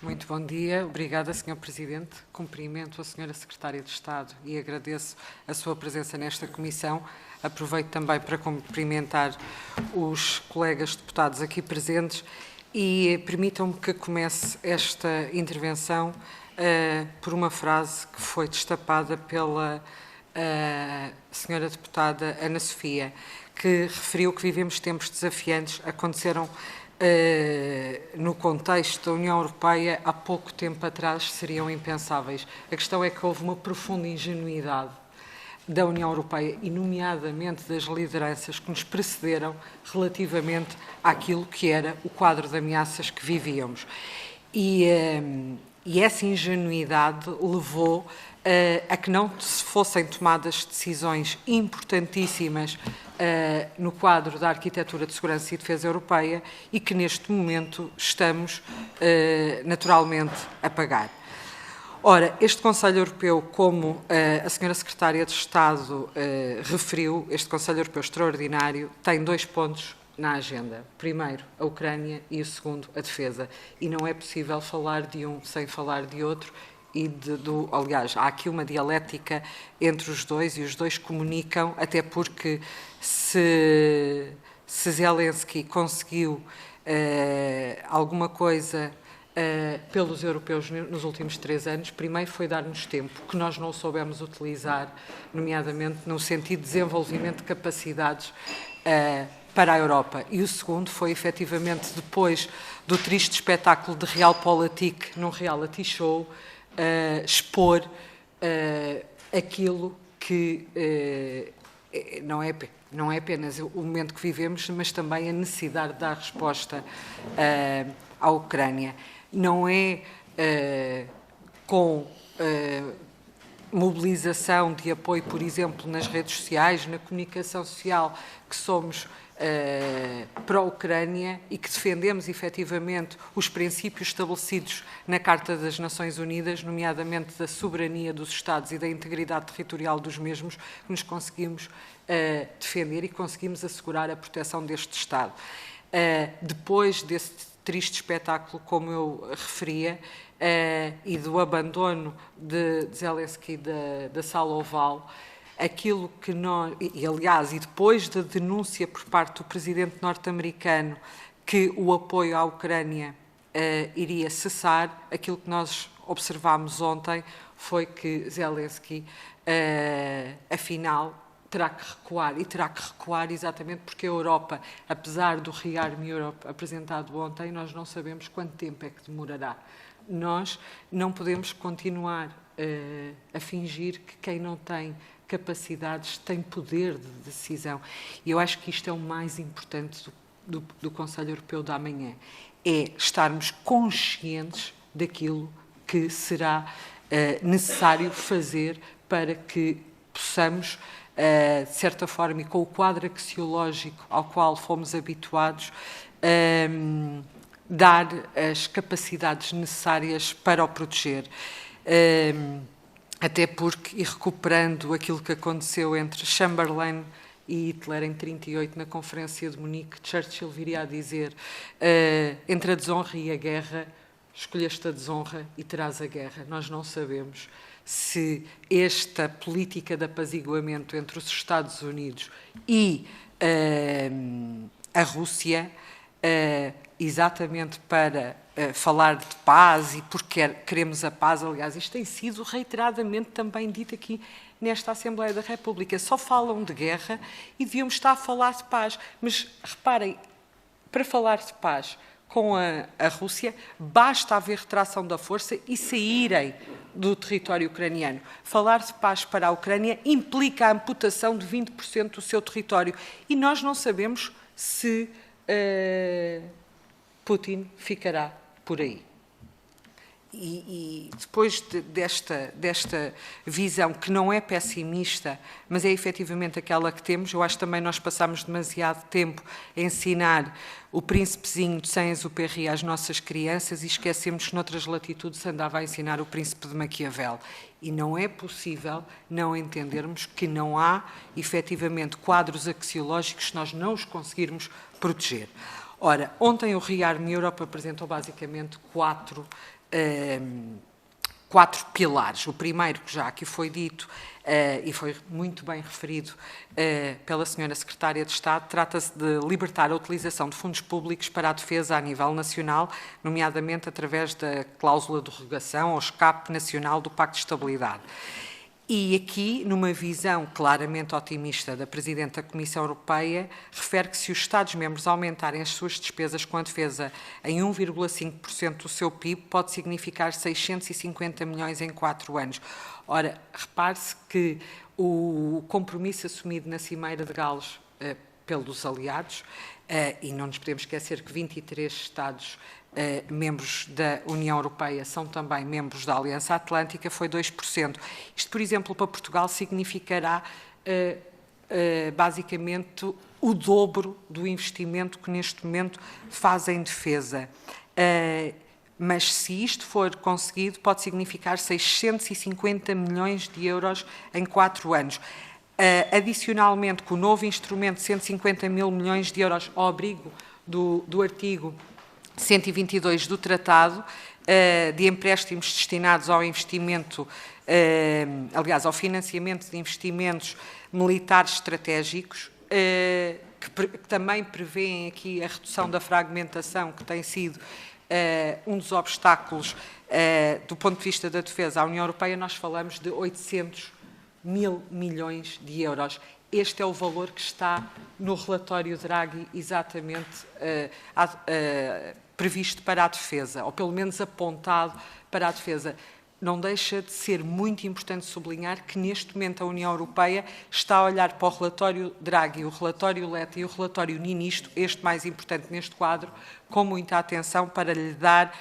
Muito bom dia. Obrigada, Sr. Presidente. Cumprimento a Sra. Secretária de Estado e agradeço a sua presença nesta comissão. Aproveito também para cumprimentar os colegas deputados aqui presentes e permitam-me que comece esta intervenção por uma frase que foi destapada pela Sra. Deputada Ana Sofia, que referiu que vivemos tempos desafiantes. Aconteceram no contexto da União Europeia, há pouco tempo atrás, seriam impensáveis. A questão é que houve uma profunda ingenuidade da União Europeia e, nomeadamente, das lideranças que nos precederam relativamente àquilo que era o quadro de ameaças que vivíamos. E essa ingenuidade levou a que não se fossem tomadas decisões importantíssimas no quadro da arquitetura de segurança e defesa europeia e que neste momento estamos naturalmente a pagar. Ora, este Conselho Europeu, como a Sra. Secretária de Estado referiu, este Conselho Europeu extraordinário tem dois pontos na agenda. Primeiro, a Ucrânia e o segundo, a defesa. E não é possível falar de um sem falar de outro. Aliás, há aqui uma dialética entre os dois e os dois comunicam, até porque se Zelensky conseguiu alguma coisa pelos europeus nos últimos 3 anos, primeiro foi dar-nos tempo, que nós não soubemos utilizar, nomeadamente no sentido de desenvolvimento de capacidades para a Europa. E o segundo foi, efetivamente, depois do triste espetáculo de Realpolitik num reality show, expor aquilo que não é apenas o momento que vivemos, mas também a necessidade de dar resposta à Ucrânia. Não é com mobilização de apoio, por exemplo, nas redes sociais, na comunicação social, que somos pró-Ucrânia e que defendemos efetivamente os princípios estabelecidos na Carta das Nações Unidas, nomeadamente da soberania dos Estados e da integridade territorial dos mesmos, que nos conseguimos defender e conseguimos assegurar a proteção deste Estado. Depois desse triste espetáculo, como eu referia, e do abandono de Zelensky da sala oval, aquilo que nós, aliás, e depois da denúncia por parte do presidente norte-americano que o apoio à Ucrânia iria cessar, aquilo que nós observámos ontem foi que Zelensky, afinal, terá que recuar, e terá que recuar exatamente porque a Europa, apesar do Rearm Europe apresentado ontem, nós não sabemos quanto tempo é que demorará. Nós não podemos continuar a fingir que quem não tem capacidades tem poder de decisão. E eu acho que isto é o mais importante do Conselho Europeu da manhã, é estarmos conscientes daquilo que será necessário fazer para que possamos, de certa forma, e com o quadro axiológico ao qual fomos habituados, dar as capacidades necessárias para o proteger. Até porque, e recuperando aquilo que aconteceu entre Chamberlain e Hitler em 1938, na Conferência de Munique, Churchill viria a dizer: entre a desonra e a guerra, escolheste a desonra e terás a guerra. Nós não sabemos se esta política de apaziguamento entre os Estados Unidos e a Rússia, exatamente para falar de paz e porque queremos a paz, aliás, isto tem sido reiteradamente também dito aqui nesta Assembleia da República. Só falam de guerra e devíamos estar a falar de paz. Mas reparem, para falar de paz com a Rússia, basta haver retração da força e saírem do território ucraniano. Falar de paz para a Ucrânia implica a amputação de 20% do seu território. E nós não sabemos se Putin ficará por aí. E depois desta visão, que não é pessimista, mas é efetivamente aquela que temos, eu acho que também nós passamos demasiado tempo a ensinar o príncipezinho de Saint-Exupéry às nossas crianças e esquecemos que noutras latitudes andava a ensinar o príncipe de Maquiavel. E não é possível não entendermos que não há, efetivamente, quadros axiológicos se nós não os conseguirmos proteger. Ora, ontem o Rearm Europe apresentou basicamente 4 quatro pilares. O primeiro, que já aqui foi dito, e foi muito bem referido pela senhora Secretária de Estado, trata-se de libertar a utilização de fundos públicos para a defesa a nível nacional, nomeadamente através da cláusula de derrogação ou escape nacional do Pacto de Estabilidade. E aqui, numa visão claramente otimista da Presidente da Comissão Europeia, refere que se os Estados-membros aumentarem as suas despesas com a defesa em 1,5% do seu PIB, pode significar 650 milhões em 4 anos. Ora, repare-se que o compromisso assumido na Cimeira de Gales pelos aliados, e não nos podemos esquecer que 23 Estados membros da União Europeia são também membros da Aliança Atlântica, foi 2%. Isto, por exemplo, para Portugal significará basicamente o dobro do investimento que neste momento faz em defesa. Mas se isto for conseguido, pode significar 650 milhões de euros em 4 anos. Adicionalmente, com o novo instrumento de 150 mil milhões de euros ao abrigo do artigo 122 do Tratado, de empréstimos destinados ao investimento, aliás, ao financiamento de investimentos militares estratégicos, que também prevêem aqui a redução da fragmentação, que tem sido um dos obstáculos do ponto de vista da defesa à União Europeia. Nós falamos de 800 mil milhões de euros. Este é o valor que está no relatório Draghi, exatamente previsto para a defesa, ou pelo menos apontado para a defesa. Não deixa de ser muito importante sublinhar que, neste momento, a União Europeia está a olhar para o relatório Draghi, o relatório Letta e o relatório Ninisto, este mais importante neste quadro, com muita atenção para lhe dar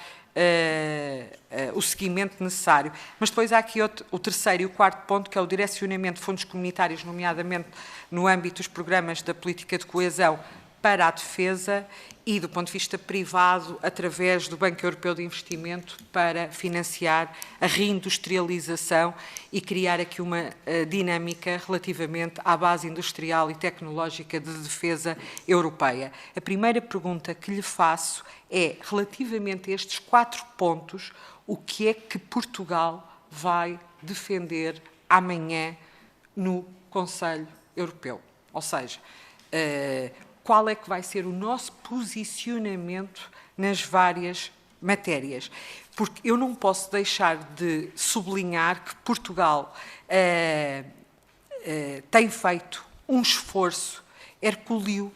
o seguimento necessário. Mas depois há aqui o terceiro e o quarto ponto, que é o direcionamento de fundos comunitários, nomeadamente no âmbito dos programas da política de coesão para a defesa e, do ponto de vista privado, através do Banco Europeu de Investimento, para financiar a reindustrialização e criar aqui uma dinâmica relativamente à base industrial e tecnológica de defesa europeia. A primeira pergunta que lhe faço é, relativamente a estes 4 pontos, o que é que Portugal vai defender amanhã no Conselho Europeu? Ou seja, qual é que vai ser o nosso posicionamento nas várias matérias? Porque eu não posso deixar de sublinhar que Portugal tem feito um esforço hercúleo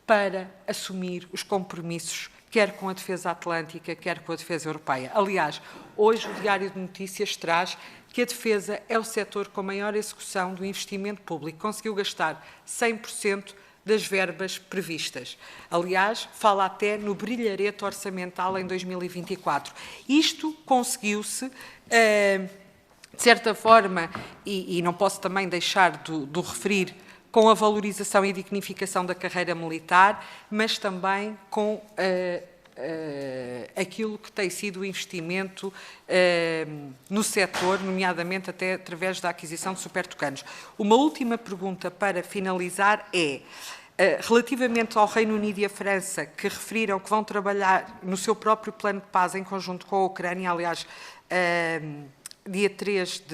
para assumir os compromissos, quer com a defesa atlântica, quer com a defesa europeia. Aliás, hoje o Diário de Notícias traz que a defesa é o setor com maior execução do investimento público. Conseguiu gastar 100% das verbas previstas. Aliás, fala até no brilharete orçamental em 2024. Isto conseguiu-se, de certa forma, e não posso também deixar de referir, com a valorização e dignificação da carreira militar, mas também com aquilo que tem sido o investimento no setor, nomeadamente até através da aquisição de supertucanos. Uma última pergunta para finalizar é, relativamente ao Reino Unido e à França, que referiram que vão trabalhar no seu próprio plano de paz em conjunto com a Ucrânia, aliás, dia 3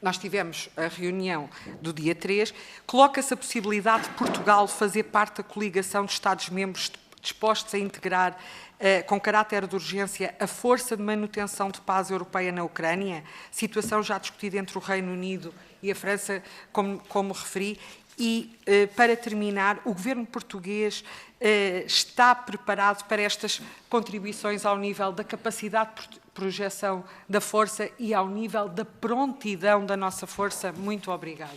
nós tivemos a reunião do dia 3, coloca-se a possibilidade de Portugal fazer parte da coligação de Estados-membros dispostos a integrar, com caráter de urgência, a Força de Manutenção de Paz Europeia na Ucrânia, situação já discutida entre o Reino Unido e a França, como referi. E, para terminar, o Governo português está preparado para estas contribuições ao nível da capacidade de projeção da força e ao nível da prontidão da nossa força. Muito obrigada.